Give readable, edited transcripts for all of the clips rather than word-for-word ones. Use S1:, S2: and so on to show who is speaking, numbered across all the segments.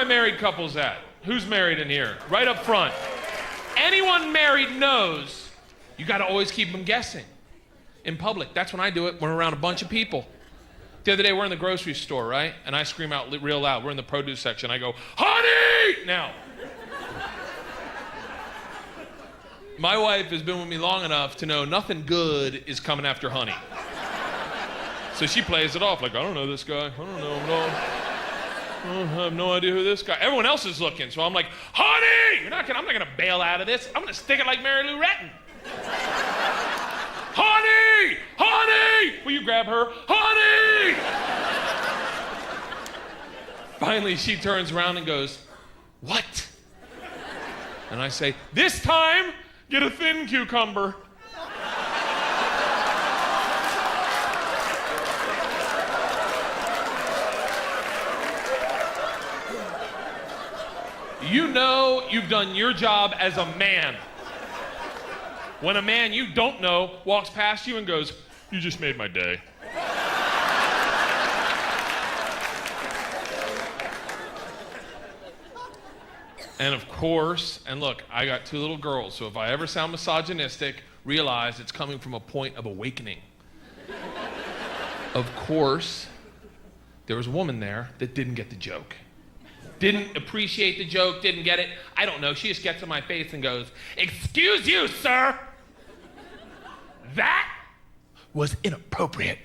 S1: my married couples at? Who's married in here? Right up front. Anyone married knows you got to always keep them guessing in public. That's when I do it, when we're around a bunch of people. The other day, we're in the grocery store, right? And I scream out real loud. We're in the produce section. I go, honey! Now, my wife has been with me long enough to know nothing good is coming after honey. So she plays it off like, I don't know this guy. I don't know, no. I have no idea who this guy. Everyone else is looking, so I'm like, honey! I'm not gonna bail out of this. I'm gonna stick it like Mary Lou Retton. Honey! Honey! Will you grab her? Honey! Finally, she turns around and goes, what? And I say, this time, get a thin cucumber. You know you've done your job as a man when a man you don't know walks past you and goes, you just made my day. And of course, and look, I got 2 little girls, so if I ever sound misogynistic, realize it's coming from a point of awakening. Of course, there was a woman there that didn't get the joke. Didn't appreciate the joke, didn't get it. I don't know, she just gets in my face and goes, excuse you, sir. That was inappropriate.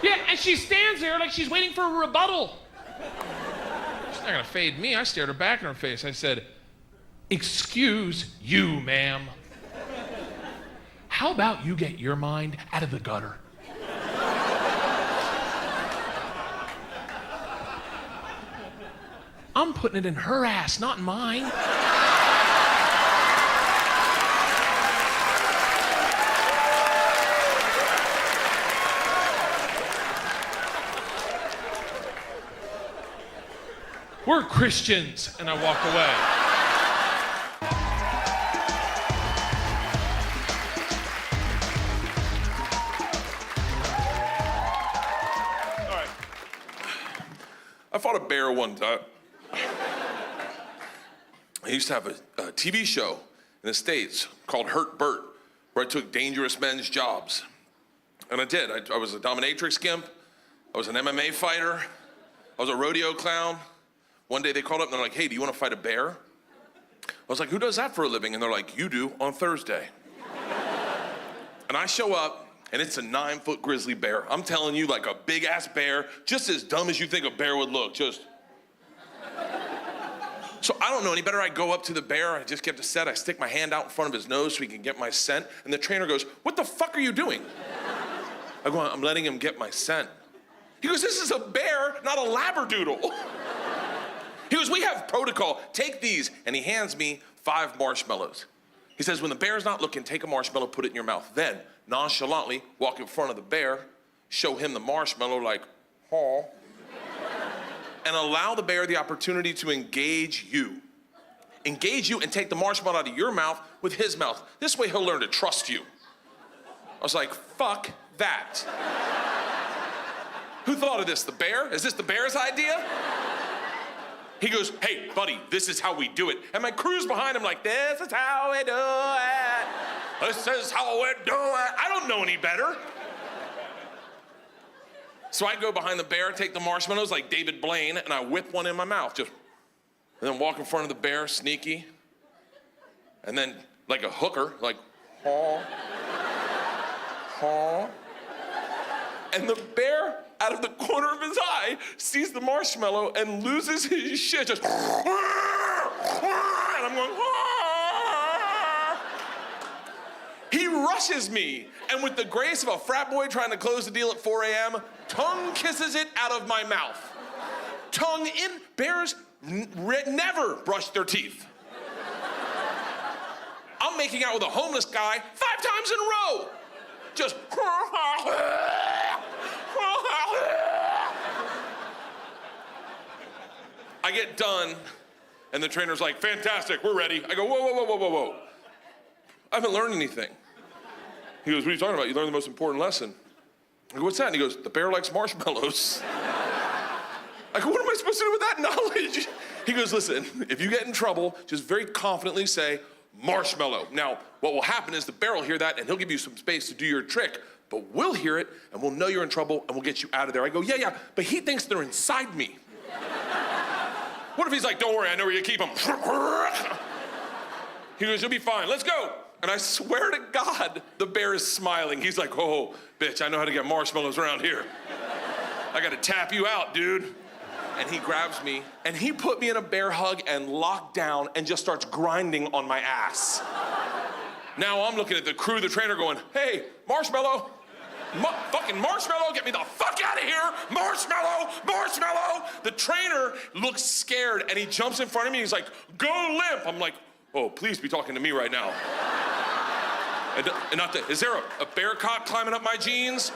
S1: Yeah, and she stands there like she's waiting for a rebuttal. She's not gonna fade me. I stared her back in her face. I said, excuse you, ma'am. How about you get your mind out of the gutter? I'm putting it in her ass, not in mine. We're Christians, and I walk away.
S2: All right. I fought a bear one time. I used to have a TV show in the States called Hurt Bert, where I took dangerous men's jobs. And I did. I was a dominatrix gimp. I was an MMA fighter. I was a rodeo clown. One day they called up and they're like, hey, do you want to fight a bear? I was like, who does that for a living? And they're like, you do on Thursday. And I show up and it's a 9-foot grizzly bear. I'm telling you, like a big ass bear, just as dumb as you think a bear would look, just. So I don't know any better. I go up to the bear, I just get to set, I stick my hand out in front of his nose so he can get my scent, and the trainer goes, what the fuck are you doing? I go, I'm letting him get my scent. He goes, this is a bear, not a labradoodle. He goes, we have protocol, take these, and he hands me 5 marshmallows. He says, when the bear's not looking, take a marshmallow, put it in your mouth. Then, nonchalantly, walk in front of the bear, show him the marshmallow like, huh, and allow the bear the opportunity to engage you. Engage you and take the marshmallow out of your mouth with his mouth. This way he'll learn to trust you. I was like, fuck that. Who thought of this, the bear? Is this the bear's idea? He goes, hey, buddy, this is how we do it. And my crew's behind him like, this is how we do it. This is how we do it. I don't know any better. So I go behind the bear, take the marshmallows like David Blaine, and I whip one in my mouth, just, and then walk in front of the bear, sneaky, and then like a hooker, like, haw, haw. And the bear, out of the corner of his eye, sees the marshmallow and loses his shit, just, and I'm going, He rushes me, and with the grace of a frat boy trying to close the deal at 4 a.m., tongue kisses it out of my mouth. Tongue in. Bears never brush their teeth. I'm making out with a homeless guy 5 times in a row. Just. I get done, and the trainer's like, fantastic, we're ready. I go, whoa, whoa, whoa, whoa, whoa, whoa. I haven't learned anything. He goes, what are you talking about? You learned the most important lesson. I go, what's that? And he goes, the bear likes marshmallows. I go, what am I supposed to do with that knowledge? He goes, listen, if you get in trouble, just very confidently say, marshmallow. Now, what will happen is the bear will hear that and he'll give you some space to do your trick, but we'll hear it and we'll know you're in trouble and we'll get you out of there. I go, yeah, but he thinks they're inside me. What if he's like, don't worry, I know where you keep them. He goes, you'll be fine, let's go. And I swear to God, the bear is smiling. He's like, oh, bitch, I know how to get marshmallows around here. I gotta tap you out, dude. And he grabs me, and he put me in a bear hug and locked down and just starts grinding on my ass. Now I'm looking at the crew, the trainer going, hey, marshmallow. Fucking marshmallow, get me the fuck out of here! Marshmallow, marshmallow! The trainer looks scared and he jumps in front of me. He's like, go limp! I'm like, oh, please be talking to me right now. And not is there a bear cop climbing up my jeans?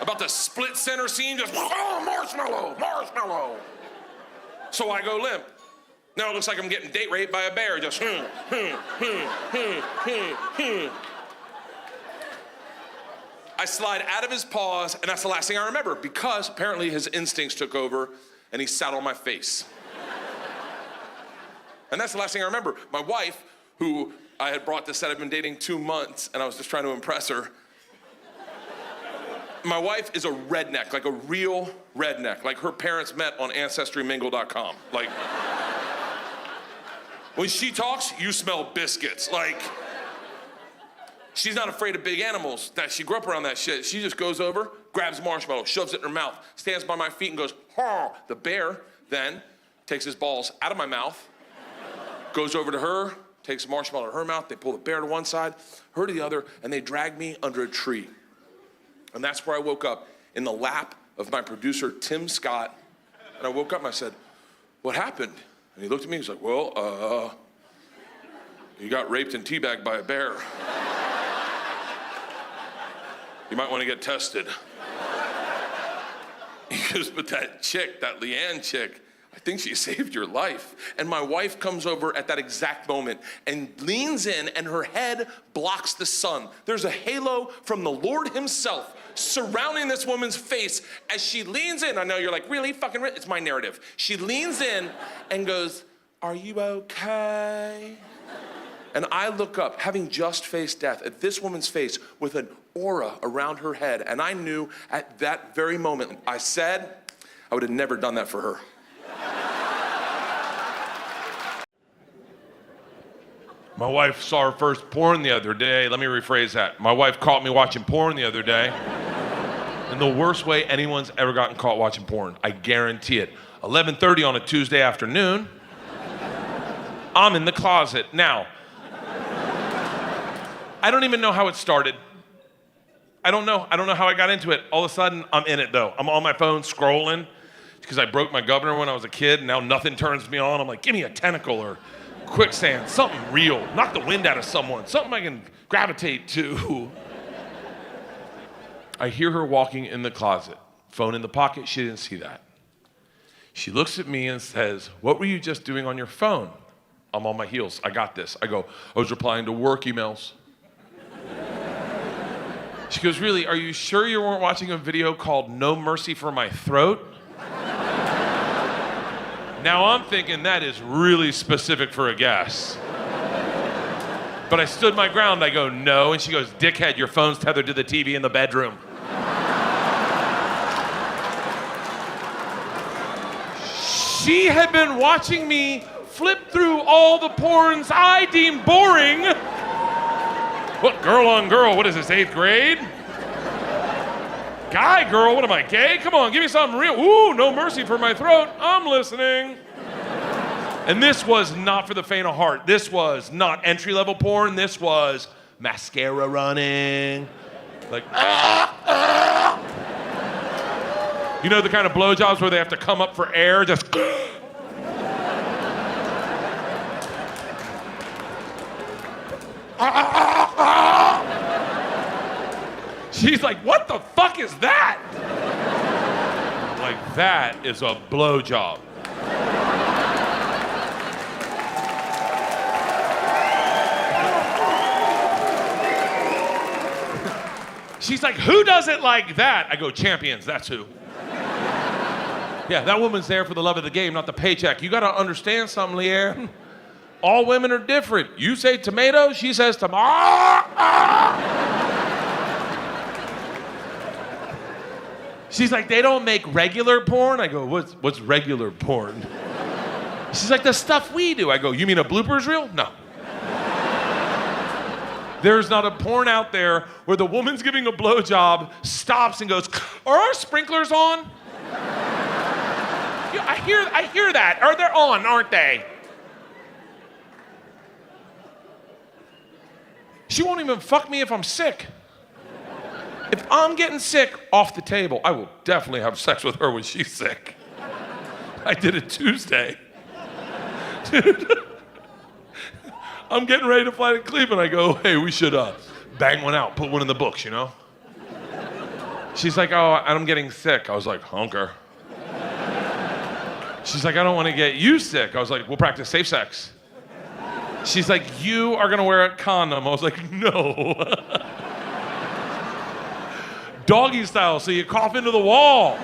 S2: About the split center seam, just, oh, marshmallow, marshmallow. So I go limp. Now it looks like I'm getting date raped by a bear, just, I slide out of his paws, and that's the last thing I remember, because apparently his instincts took over, and he sat on my face. And that's the last thing I remember. My wife, who I had brought to set, I'd been dating 2 months, and I was just trying to impress her. My wife is a redneck, like a real redneck. Like her parents met on AncestryMingle.com. Like, when she talks, you smell biscuits. Like, she's not afraid of big animals. That she grew up around that shit. She just goes over, grabs marshmallow, shoves it in her mouth, stands by my feet and goes, huh. The bear then takes his balls out of my mouth, goes over to her, takes a marshmallow in her mouth, they pull the bear to one side, her to the other, and they drag me under a tree. And that's where I woke up, in the lap of my producer, Tim Scott. And I woke up and I said, what happened? And he looked at me, he's like, well, you got raped and teabagged by a bear. You might want to get tested. He goes, but that chick, that Leanne chick, I think she saved your life. And my wife comes over at that exact moment and leans in, and her head blocks the sun. There's a halo from the Lord himself surrounding this woman's face as she leans in. I know you're like, really? Fucking it's my narrative. She leans in and goes, are you okay? And I look up, having just faced death, at this woman's face with an aura around her head. And I knew at that very moment, I said, I would have never done that for her.
S1: My wife saw her first porn the other day. Let me rephrase that. My wife caught me watching porn the other day. In the worst way anyone's ever gotten caught watching porn. I guarantee it. 11:30 on a Tuesday afternoon. I'm in the closet. Now, I don't even know how it started. I don't know how I got into it. All of a sudden, I'm in it though. I'm on my phone scrolling because I broke my governor when I was a kid, and now nothing turns me on. I'm like, give me a tentacle or quicksand, something real. Knock the wind out of someone, something I can gravitate to. I hear her walking in the closet, phone in the pocket. She didn't see that. She looks at me and says, what were you just doing on your phone? I'm on my heels. I got this. I go, I was replying to work emails. She goes, really, are you sure you weren't watching a video called No Mercy for My Throat? Now I'm thinking that is really specific for a guess. But I stood my ground. I go, no. And she goes, dickhead, your phone's tethered to the TV in the bedroom. She had been watching me flip through all the porns I deem boring. What, girl on girl? What is this, 8th grade? Guy, girl, what am I, gay? Come on, give me something real. Ooh, No Mercy for My Throat. I'm listening. And this was not for the faint of heart. This was not entry-level porn. This was mascara running. Like, You know the kind of blowjobs where they have to come up for air? Just... She's like, what the fuck is that? Like, that is a blowjob. She's like, who does it like that? I go, champions, that's who. Yeah, that woman's there for the love of the game, not the paycheck. You gotta understand something, Leanne. All women are different. You say tomato, she says tomato. She's like, they don't make regular porn? I go, what's regular porn? She's like, the stuff we do. I go, you mean a bloopers reel? No. There's not a porn out there where the woman's giving a blowjob, stops and goes, are our sprinklers on? Yeah, I hear that. Or they're on, aren't they? She won't even fuck me if I'm sick. If I'm getting sick, off the table, I will definitely have sex with her when she's sick. I did it Tuesday. Dude, I'm getting ready to fly to Cleveland. I go, hey, we should bang one out, put one in the books, you know? She's like, oh, I'm getting sick. I was like, hunker. She's like, I don't want to get you sick. I was like, we'll practice safe sex. She's like, you are gonna wear a condom. I was like, no. Doggy style, so you cough into the wall.